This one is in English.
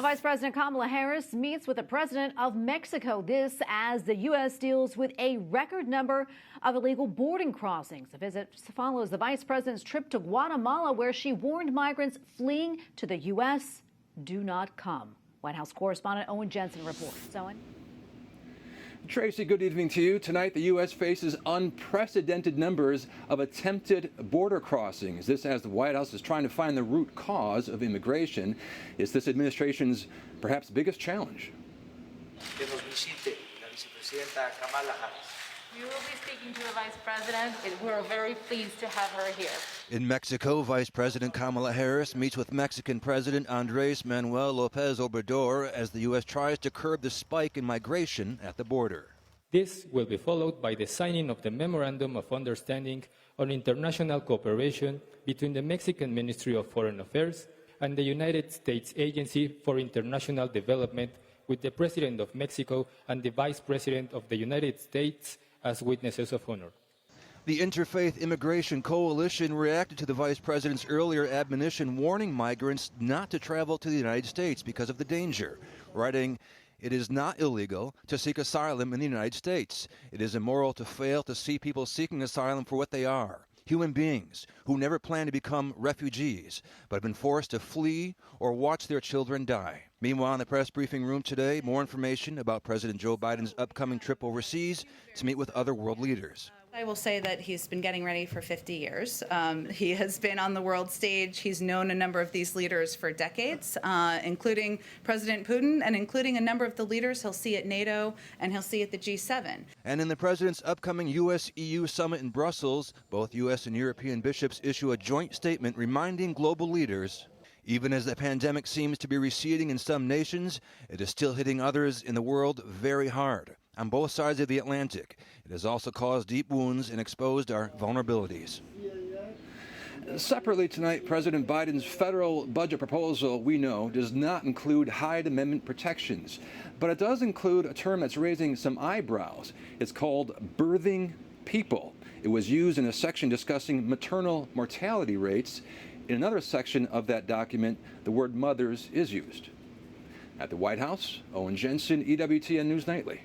Vice President Kamala Harris meets with the president of Mexico. This as the U.S. deals with a record number of illegal boarding crossings. The visit follows the vice president's trip to Guatemala, where she warned migrants fleeing to the U.S. do not come. White House correspondent Owen Jensen reports. Owen? Tracy, good evening to you. Tonight, the U.S. faces unprecedented numbers of attempted border crossings. This as the White House is trying to find the root cause of immigration. It's this administration's perhaps biggest challenge. Que nos visite la vicepresidenta Kamala Harris. We will be speaking to the Vice President. We're very pleased to have her here. In Mexico, Vice President Kamala Harris meets with Mexican President Andrés Manuel López Obrador as the U.S. tries to curb the spike in migration at the border. This will be followed by the signing of the Memorandum of Understanding on International Cooperation between the Mexican Ministry of Foreign Affairs and the United States Agency for International Development, with the President of Mexico and the Vice President of the United States as witnesses of honor. The Interfaith Immigration Coalition reacted to the Vice President's earlier admonition warning migrants not to travel to the United States because of the danger, writing, "It is not illegal to seek asylum in the United States. It is immoral to fail to see people seeking asylum for what they are, human beings who never plan to become refugees, but have been forced to flee or watch their children die." Meanwhile, in the press briefing room today, more information about President Joe Biden's upcoming trip overseas to meet with other world leaders. I will say that he's been getting ready for 50 years. He has been on the world stage. He's known a number of these leaders for decades, including President Putin and including a number of the leaders he'll see at NATO and he'll see at the G7. And in the president's upcoming U.S.-EU summit in Brussels, both U.S. and European bishops issue a joint statement reminding global leaders, even as the pandemic seems to be receding in some nations, it is still hitting others in the world very hard. On both sides of the Atlantic, it has also caused deep wounds and exposed our vulnerabilities. Separately tonight, President Biden's federal budget proposal, we know, does not include Hyde Amendment protections, but it does include a term that's raising some eyebrows. It's called birthing people. It was used in a section discussing maternal mortality rates. In another section of that document, the word mothers is used. At the White House, Owen Jensen, EWTN News Nightly.